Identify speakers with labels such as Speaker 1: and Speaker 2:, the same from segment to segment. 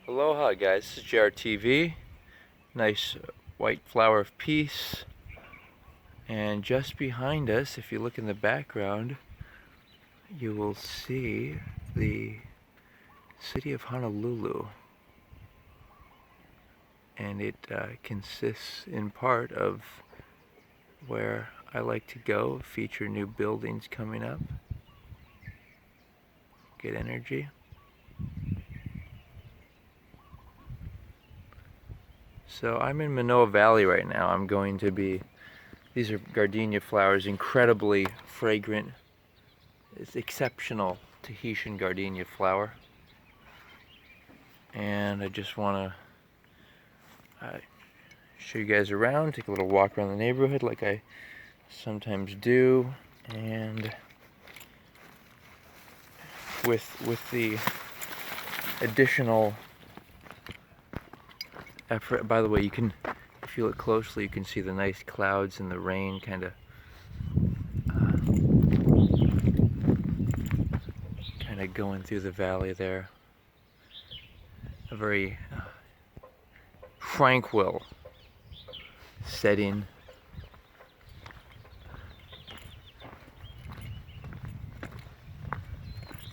Speaker 1: Aloha guys, this is JRTV. Nice white flower of peace. And just behind us, if you look in the background, you will see the city of Honolulu. And it consists in part of where I like to go, feature new buildings coming up, get energy. So I'm in Manoa Valley right now. I'm going to be, these are gardenia flowers, incredibly fragrant. It's exceptional Tahitian gardenia flower. And I just want to show you guys around, take a little walk around the neighborhood like I sometimes do. And with the additional effort, by the way, you can, if you look closely, you can see the nice clouds and the rain kind of going through the valley there. A very tranquil setting.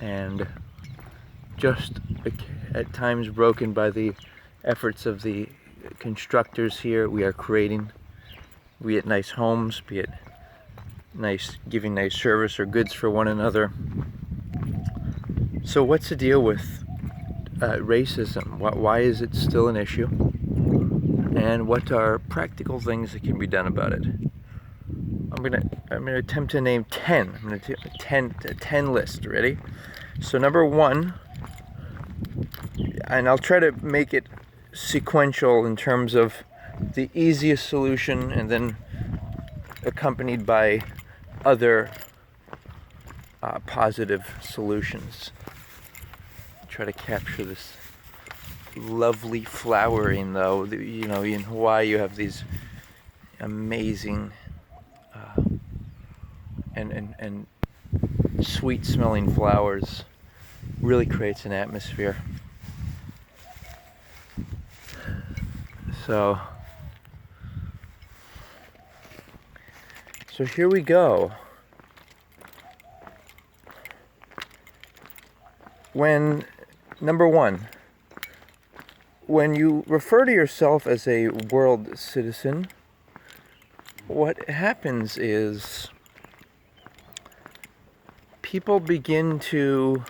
Speaker 1: And just at times broken by the efforts of the constructors here. We are creating, be it nice homes, be it nice, giving nice service or goods for one another. So what's the deal with racism? Why is it still an issue? And what are practical things that can be done about it? I'm gonna attempt to name 10. I'm gonna do a 10 list. Ready? So number one, and I'll try to make it sequential in terms of the easiest solution and then accompanied by other positive solutions. Try to capture this lovely flowering, though. You know, in Hawaii you have these amazing and sweet smelling flowers. Really creates an atmosphere. So here we go. Number one, when you refer to yourself as a world citizen, what happens is people begin to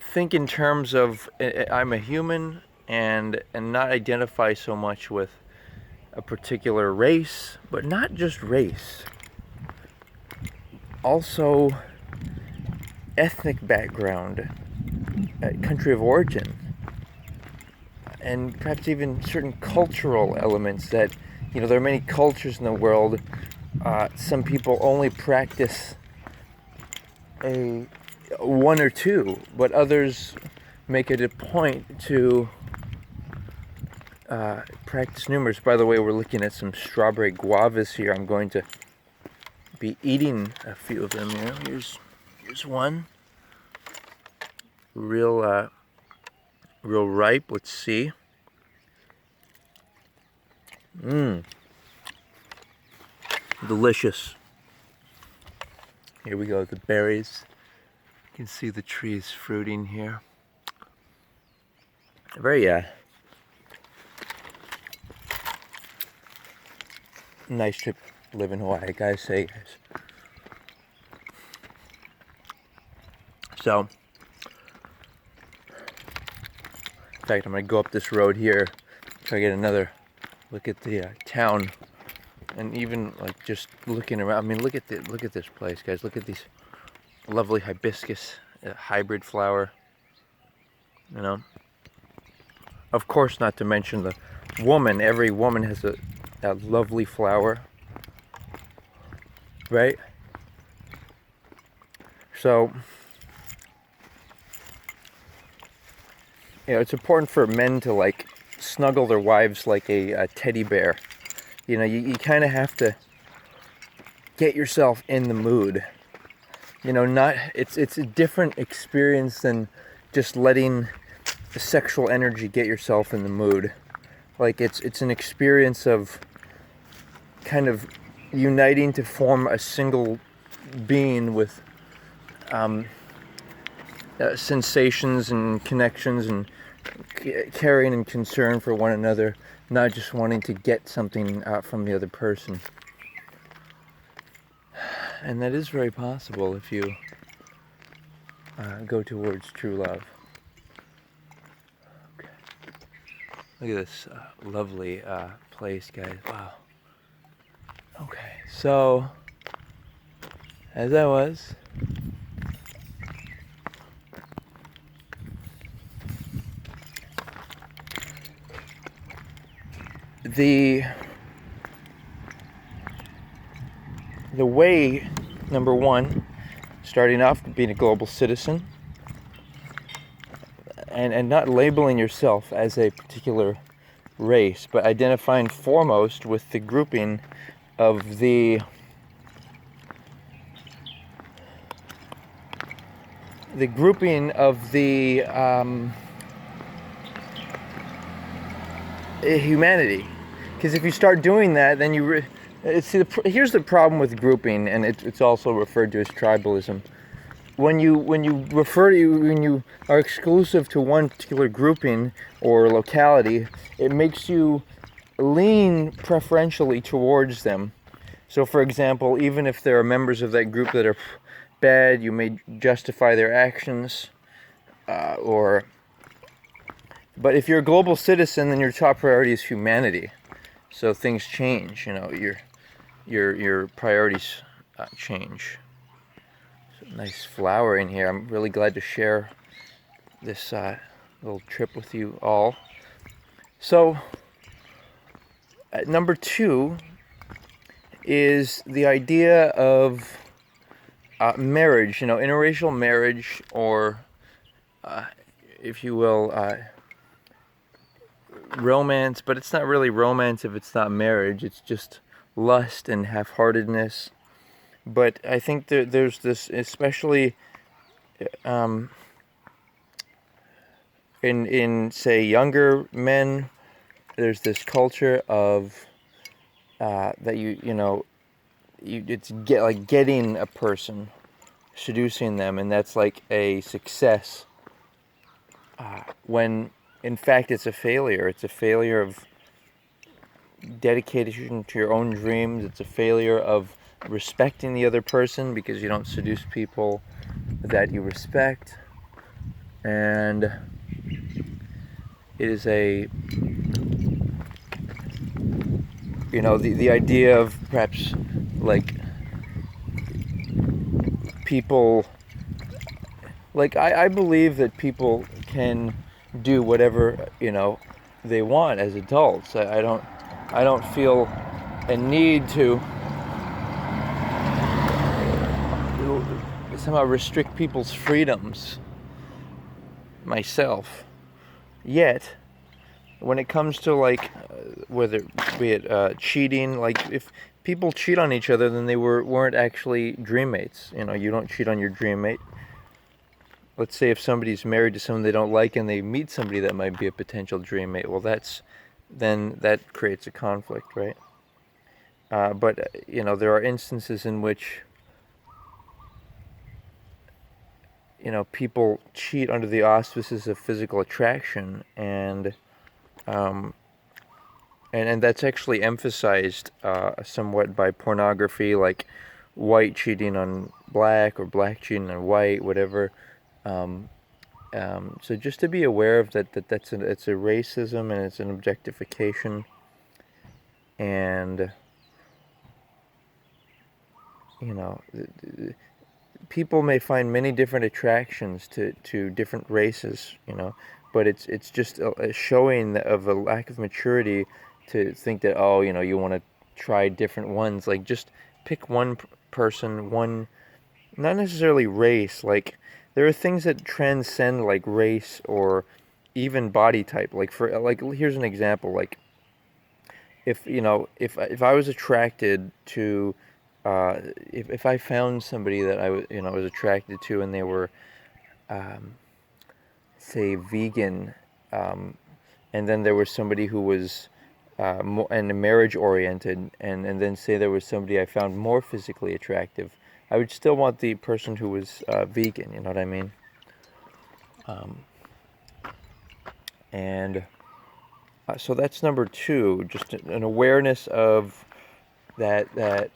Speaker 1: think in terms of I'm a human and not identify so much with a particular race, but not just race, also ethnic background, country of origin, and perhaps even certain cultural elements that, you know, there are many cultures in the world. Some people only practice one or two, but others make it a point to practice numerous. By the way, we're looking at some strawberry guavas here. I'm going to be eating a few of them here. Here's one. Real ripe. Let's see. Delicious. Here we go, the berries. You can see the trees fruiting here. Very nice trip to live in Hawaii, guys. Say, guys. So, in fact, I'm gonna go up this road here, try to get another look at the town, and even like just looking around. I mean, look at this place, guys. Look at these lovely hibiscus hybrid flower. You know, of course, not to mention the woman. Every woman has a lovely flower, right? So, you know, it's important for men to like snuggle their wives like a teddy bear. You know, you kind of have to get yourself in the mood. You know, it's a different experience than just letting the sexual energy get yourself in the mood. Like it's an experience of kind of uniting to form a single being with sensations and connections and caring and concern for one another, not just wanting to get something from the other person. And that is very possible if you go towards true love. Okay. Look at this lovely place, guys. Wow. Okay, so as I was the way, number one, starting off being a global citizen and not labeling yourself as a particular race, but identifying foremost with the grouping of the humanity. Because if you start doing that, then here's the problem with grouping, and it's also referred to as tribalism. When you are exclusive to one particular grouping or locality, it makes you lean preferentially towards them. So, for example, even if there are members of that group that are bad, you may justify their actions, but if you're a global citizen, then your top priority is humanity. So things change. Your priorities change. So nice flower in here. I'm really glad to share this little trip with you all. So number two is the idea of marriage. Interracial marriage, or if you will, romance, but it's not really romance if it's not marriage. It's just lust and half-heartedness. But I think there's this, especially in say younger men, there's this culture of that it's getting a person, seducing them, and that's like a success. When in fact it's a failure. It's a failure of dedication to your own dreams. It's a failure of respecting the other person, because you don't seduce people that you respect. And it is the idea of perhaps like people, like I believe that people can do whatever they want as adults. I don't feel a need to somehow restrict people's freedoms myself. Yet, when it comes to whether be it cheating, like if people cheat on each other, then they weren't actually dream mates. You don't cheat on your dream mate. Let's say if somebody's married to someone they don't like and they meet somebody that might be a potential dream mate, well, then that creates a conflict, right? But there are instances in which people cheat under the auspices of physical attraction, and that's actually emphasized somewhat by pornography, like white cheating on black or black cheating on white, whatever. So just to be aware of it's a racism, and it's an objectification, and people may find many different attractions to different races, but it's just a showing of a lack of maturity to think that you want to try different ones. Like, just pick one person, one, not necessarily race. Like, there are things that transcend like race or even body type. Like here's an example. Like if I was attracted to if I found somebody that I was attracted to, and they were say, vegan, and then there was somebody who was and marriage oriented, and then say there was somebody I found more physically attractive, I would still want the person who was vegan. You know what I mean? And so that's number two, just an awareness of that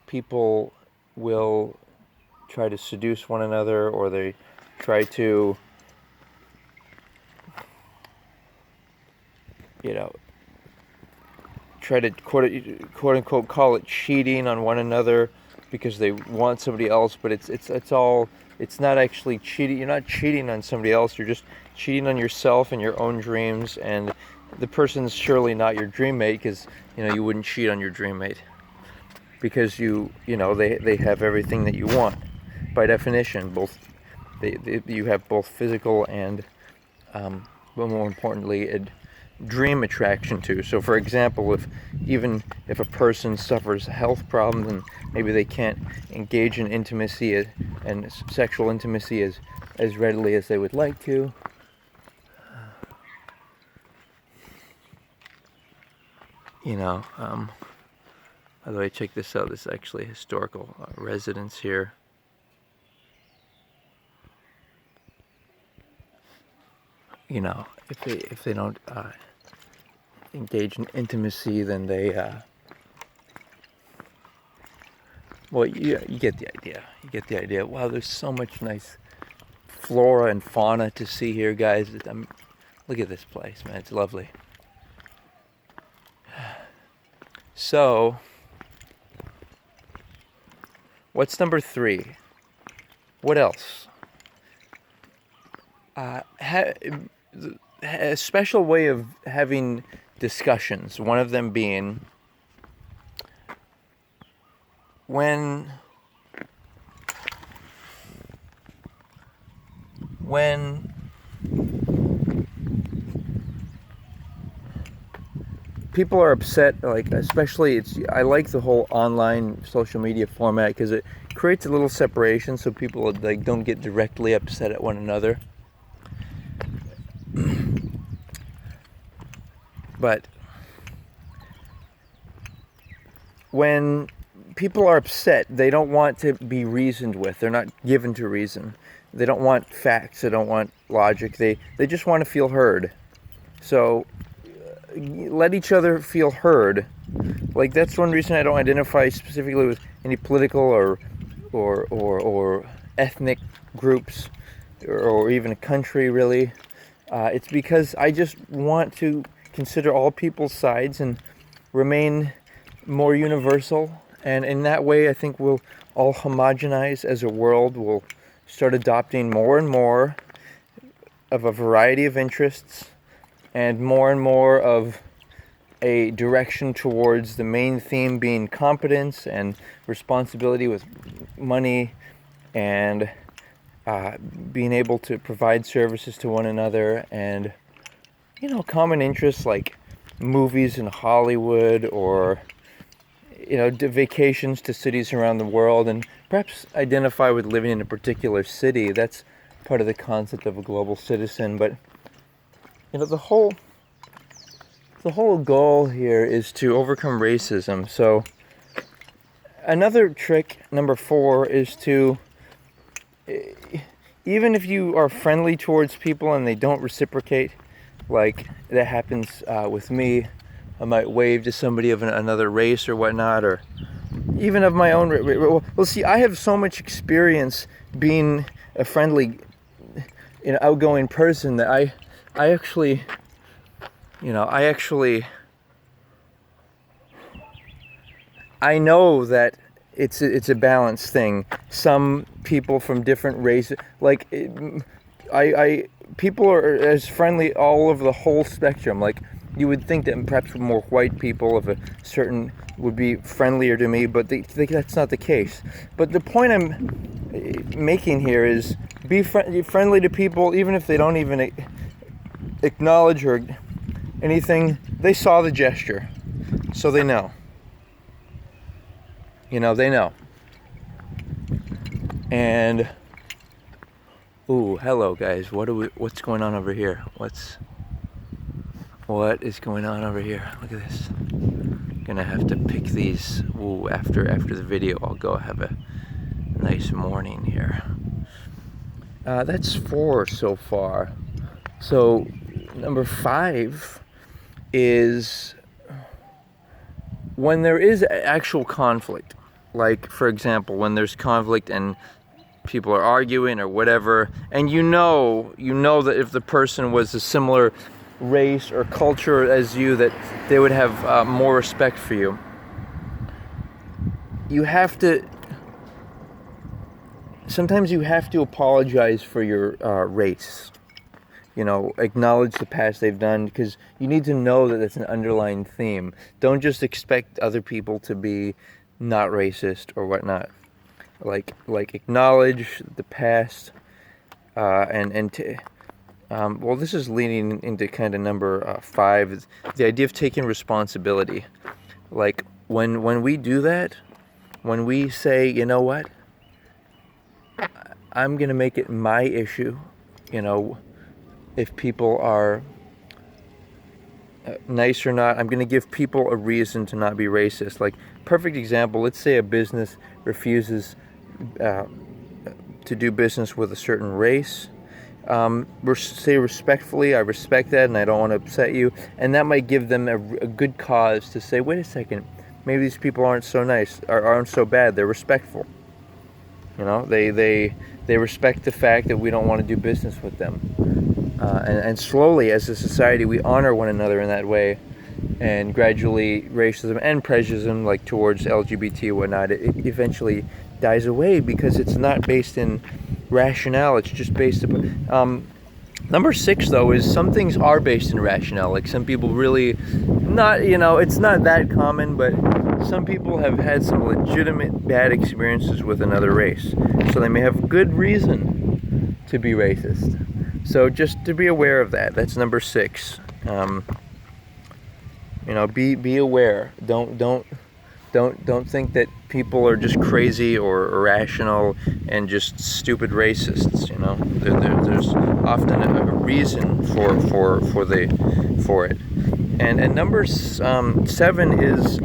Speaker 1: people will try to seduce one another, or they try to, try to quote unquote call it cheating on one another because they want somebody else, but it's not actually cheating. You're not cheating on somebody else. You're just cheating on yourself and your own dreams, and the person's surely not your dream mate, because you wouldn't cheat on your dream mate, because they have everything that you want by definition. Both you have both physical and but more importantly a dream attraction to. So for example, if a person suffers a health problem, then maybe they can't engage in intimacy and sexual intimacy as readily as they would like to. By the way, check this out. This is actually a historical residence here. If they don't engage in intimacy, then they well, you get the idea. You get the idea. Wow, there's so much nice flora and fauna to see here, guys. Look at this place, man. It's lovely. So, what's number 3? What else? A special way of having discussions. One of them being when people are upset, like especially I like the whole online social media format because it creates a little separation so people like don't get directly upset at one another. But when people are upset, they don't want to be reasoned with. They're not given to reason. They don't want facts. They don't want logic. They just want to feel heard. So let each other feel heard. Like that's one reason I don't identify specifically with any political or ethnic groups or even a country really. It's because I just want to consider all people's sides and remain more universal, and in that way I think we'll all homogenize as a world. We'll start adopting more and more of a variety of interests and more of a direction towards the main theme being competence and responsibility with money and being able to provide services to one another, and common interests like movies in Hollywood or vacations to cities around the world, and perhaps identify with living in a particular city. That's part of the concept of a global citizen. But the whole goal here is to overcome racism. So another trick, number 4, is to, even if you are friendly towards people and they don't reciprocate, like that happens with me, I might wave to somebody of another race or whatnot, or even of my own race. Well, see, I have so much experience being a friendly, outgoing person that I actually I know that it's a balanced thing. Some people from different races, like people are as friendly all over the whole spectrum. Like you would think that perhaps more white people of a certain would be friendlier to me, but that's not the case. But the point I'm making here is be friendly to people, even if they don't even acknowledge or anything. They saw the gesture, so they know. They know. And Ooh, hello guys. What's going on over here? What is going on over here? Look at this. Gonna have to pick these. Ooh, after the video, I'll go have a nice morning here. That's 4 so far. So number 5 is when there is actual conflict. Like, for example, when there's conflict and people are arguing or whatever, and you know that if the person was a similar race or culture as you, that they would have more respect for you. Sometimes you have to apologize for your race. Acknowledge the past they've done, because you need to know that it's an underlying theme. Don't just expect other people to be not racist or whatnot. Like acknowledge the past, well, this is leading into kind of number 5, the idea of taking responsibility. Like when we do that, when we say, you know what, I'm gonna make it my issue, if people are nice or not, I'm gonna give people a reason to not be racist. Like, perfect example, let's say a business refuses to do business with a certain race. Say respectfully, I respect that and I don't want to upset you, and that might give them a good cause to say, wait a second, maybe these people aren't so nice, or aren't so bad, they're respectful. They respect the fact that we don't want to do business with them. And slowly, as a society, we honor one another in that way, and gradually racism and prejudice, like towards LGBT and whatnot, it eventually dies away, because it's not based in rationale, it's just based upon number 6 though is some things are based in rationale. Like, some people really not, it's not that common, but some people have had some legitimate bad experiences with another race, so they may have good reason to be racist. So just to be aware of that. That's number 6. Be aware. Don't think that people are just crazy or irrational and just stupid racists. There's often a reason for it. And number 7 is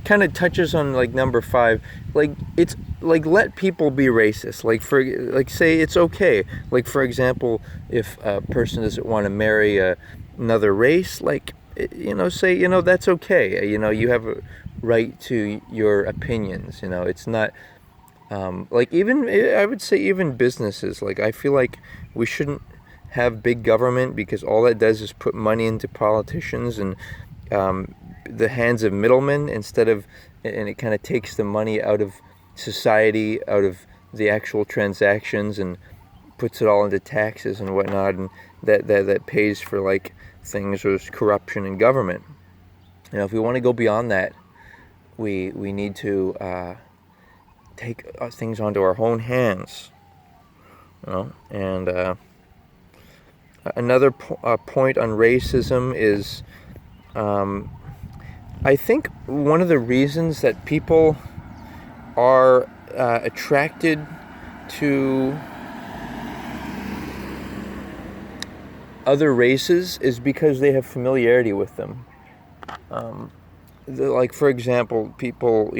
Speaker 1: kind of touches on like number 5. Like, it's like, let people be racist. Like say it's okay. Like, for example, if a person doesn't want to marry another race, like, say, that's okay. You have a right to your opinions. It's not like, even, I would say, even businesses. Like, I feel like we shouldn't have big government, because all that does is put money into politicians and the hands of middlemen, and it kind of takes the money out of society, out of the actual transactions, and puts it all into taxes and whatnot, and that pays for like things as corruption in government. If we want to go beyond that, we need to take things onto our own hands. And another point on racism is, I think one of the reasons that people are attracted to other races is because they have familiarity with them. Like, for example, people,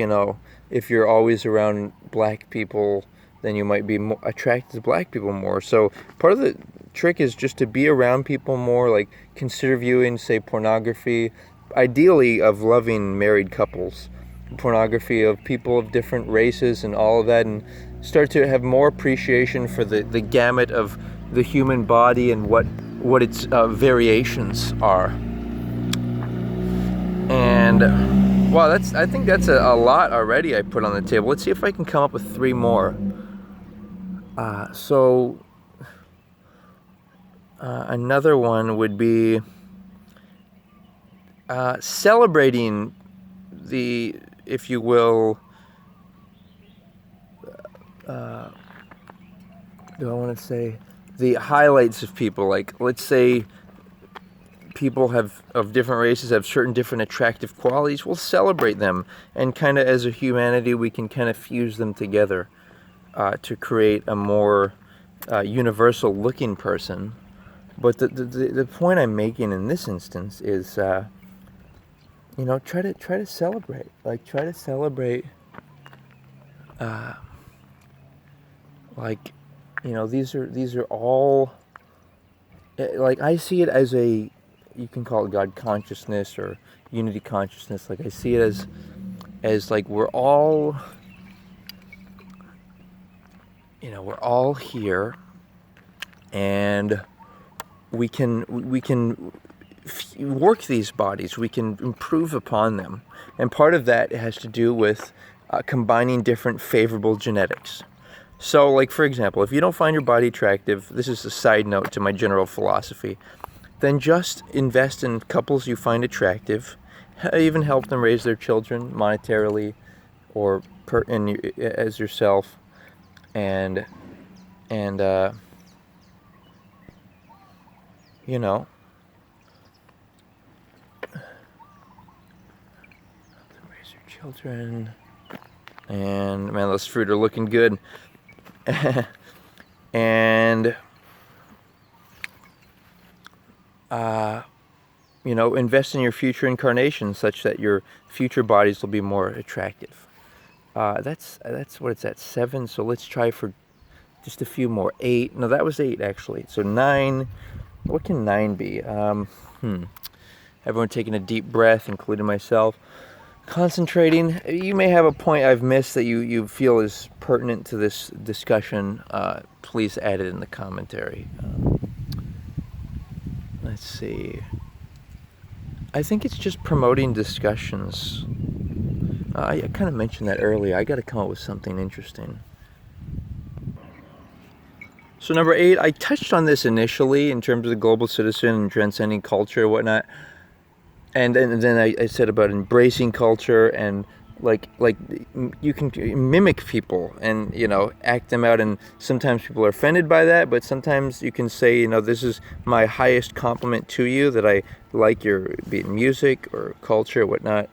Speaker 1: if you're always around black people, then you might be attracted to black people more. So part of the trick is just to be around people more, like consider viewing, say, pornography, ideally of loving married couples, pornography of people of different races and all of that, and start to have more appreciation for the gamut of the human body and what its variations are. And wow, I think that's a lot already I put on the table. Let's see if I can come up with 3 more. Another one would be celebrating the, if you will, do I want to say, the highlights of people. Like, let's say people of different races have certain different attractive qualities. We'll celebrate them, and kind of as a humanity we can kind of fuse them together. to create a more universal looking person. But the point I'm making in this instance is, try to celebrate. Like, try to celebrate. These are all. Like, I see it as you can call it God consciousness or unity consciousness. Like, I see it as like we're all here, and we can work these bodies, we can improve upon them, and part of that has to do with combining different favorable genetics. So, like, for example, if you don't find your body attractive, this is a side note to my general philosophy, then just invest in couples you find attractive, even help them raise their children monetarily or as yourself, and raise your children. And man, those fruit are looking good. And invest in your future incarnations such that your future bodies will be more attractive. That's what it's at, 7. So let's try for just a few more. 8. No, that was 8 actually. So 9. What can 9 be? Everyone taking a deep breath, including myself. Concentrating. You may have a point I've missed that you feel is pertinent to this discussion. Please add it in the commentary. Let's see. I think it's just promoting discussions. I kind of mentioned that earlier. I got to come up with something interesting. So number 8, I touched on this initially in terms of the global citizen and transcending culture and whatnot. And then I said about embracing culture and like you can mimic people and act them out, and sometimes people are offended by that, but sometimes you can say this is my highest compliment to you, that I like your be it music or culture or whatnot,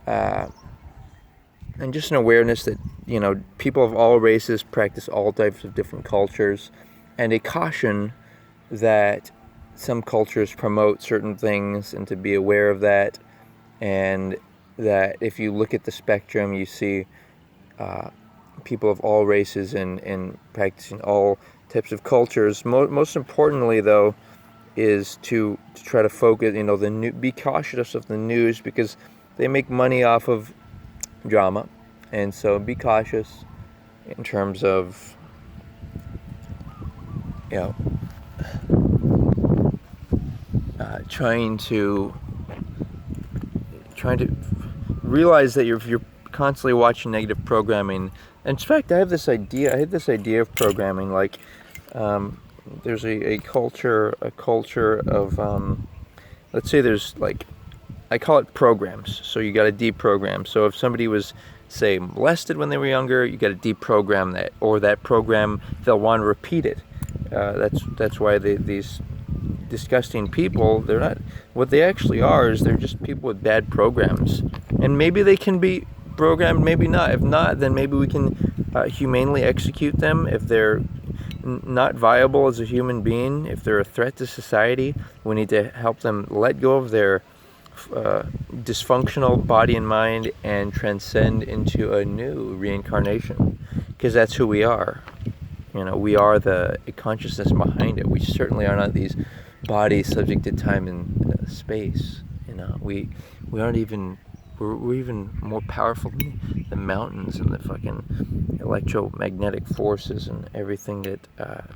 Speaker 1: and just an awareness that people of all races practice all types of different cultures, and a caution that some cultures promote certain things, and to be aware of that, and that if you look at the spectrum, you see people of all races and practicing all types of cultures. Most importantly, though, is to try to focus, be cautious of the news, because they make money off of drama, and so be cautious in terms of trying to realize that you're constantly watching negative programming. In fact, I had this idea of programming, like there's a culture of let's say there's, like, I call it programs. So you got to deprogram. So if somebody was, say, molested when they were younger, you got to deprogram that, or that program, they'll want to repeat it. That's why these disgusting people, they're not, what they actually are is they're just people with bad programs, and maybe they can be programmed, maybe not. If not, then maybe we can humanely execute them. If they're not viable as a human being, if they're a threat to society, we need to help them let go of their dysfunctional body and mind and transcend into a new reincarnation, because that's who we are. We are the consciousness behind it. We certainly are not these bodies subject to time and space. We aren't even, we're even more powerful than the mountains and the fucking electromagnetic forces and everything that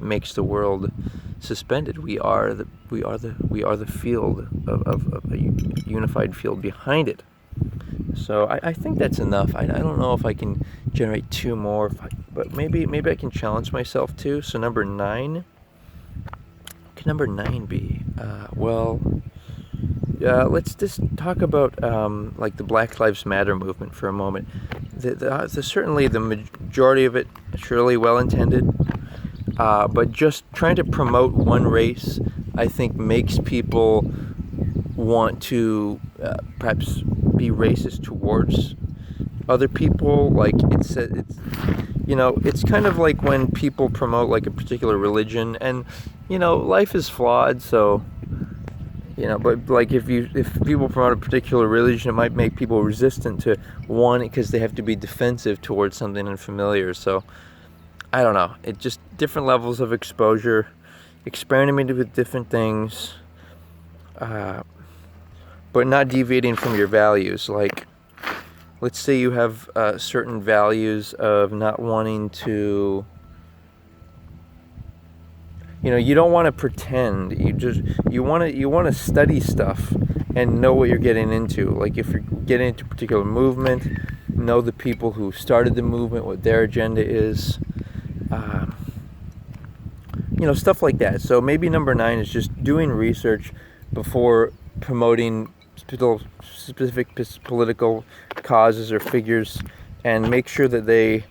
Speaker 1: makes the world suspended. We are the field of a unified field behind it. So I think that's enough. I don't know if I can generate 2 more, but maybe I can challenge myself too. So number 9. What can number 9 be? Let's just talk about like the Black Lives Matter movement for a moment. Certainly the majority of it surely well intended, but just trying to promote one race, I think, makes people want to perhaps be racist towards other people. Like it's it's kind of like when people promote like a particular religion, and life is flawed, so but like if people promote a particular religion, it might make people resistant to one because they have to be defensive towards something unfamiliar. So I don't know, it just different levels of exposure, experimenting with different things, but not deviating from your values. Like, let's say you have certain values of not wanting to, you don't want to pretend. You want to study stuff and know what you're getting into. Like if you're getting into a particular movement, know the people who started the movement, what their agenda is, stuff like that. So maybe number 9 is just doing research before promoting specific political causes or figures, and make sure that they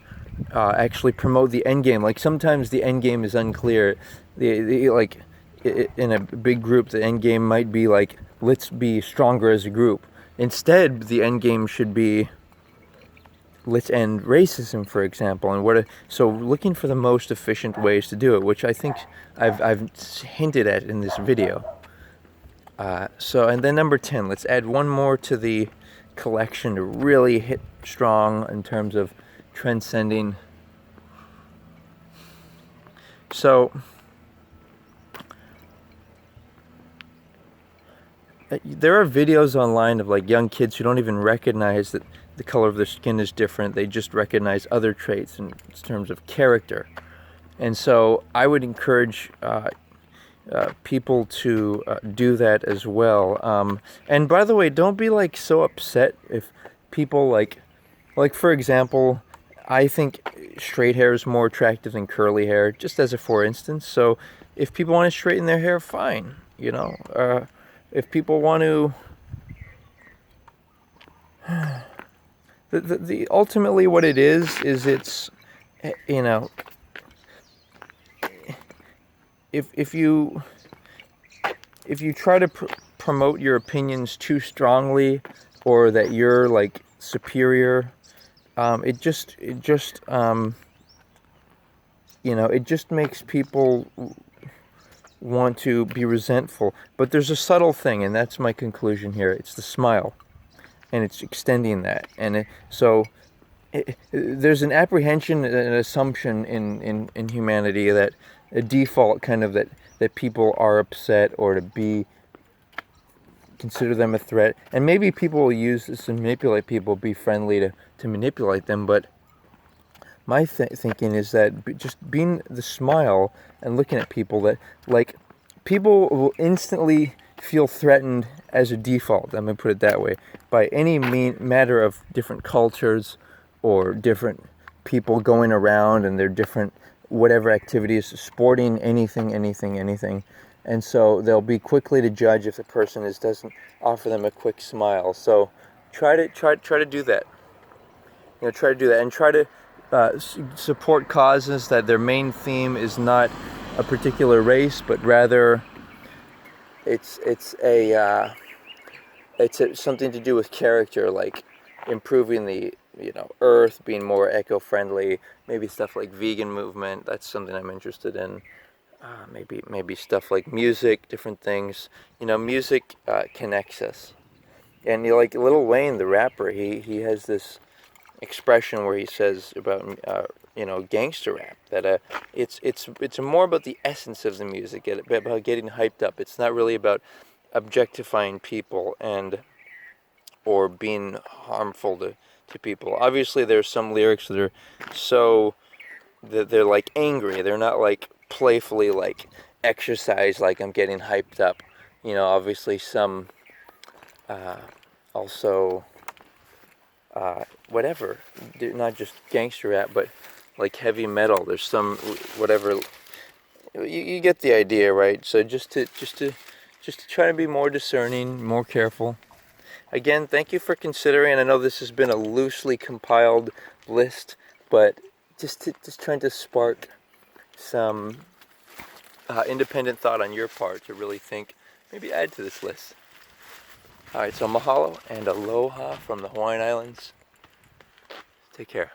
Speaker 1: actually promote the end game. Like sometimes the end game is unclear. In a big group, the end game might be like, let's be stronger as a group. Instead, the end game should be, let's end racism, for example. And so looking for the most efficient ways to do it, which I think I've hinted at in this video. And then number 10, let's add one more to the collection to really hit strong in terms of transcending. So there are videos online of like young kids who don't even recognize that the color of their skin is different. They just recognize other traits in terms of character. And so I would encourage people to do that as well. And by the way, don't be like so upset if people like for example, I think straight hair is more attractive than curly hair, just as a for instance. So if people want to straighten their hair, fine. If people want to, the ultimately what it is it's, if you try to promote your opinions too strongly, or that you're like superior, it just makes people want to be resentful. But there's a subtle thing, and that's my conclusion here. It's the smile, and it's extending that. And there's an apprehension, an assumption in humanity, that a default kind of that people are upset, or to consider them a threat. And maybe people will use this to manipulate people, be friendly to manipulate them. But my thinking is that just being the smile and looking at people, that like people will instantly feel threatened as a default, I'm going to put it that way, by any matter of different cultures or different people going around and their different whatever activities, sporting, anything. And so they'll be quickly to judge if the person doesn't offer them a quick smile. So try to do that. Try to do that, and try to support causes that their main theme is not a particular race, but rather it's something to do with character, like improving the earth, being more eco-friendly, maybe stuff like vegan movement. That's something I'm interested in. Maybe stuff like music, different things. Music connects us. And like Lil Wayne, the rapper, he has this expression where he says about gangster rap, that it's more about the essence of the music, about getting hyped up. It's not really about objectifying people or being harmful to people. Obviously there's some lyrics that are so that they're like angry. They're not like playfully like exercise, like I'm getting hyped up. Obviously some also whatever, not just gangster rap, but like heavy metal. There's some whatever. You get the idea, right? So just to try to be more discerning, more careful. Again, thank you for considering. I know this has been a loosely compiled list, but just trying to spark some independent thought on your part to really think, maybe add to this list. Alright, so mahalo and aloha from the Hawaiian Islands. Take care.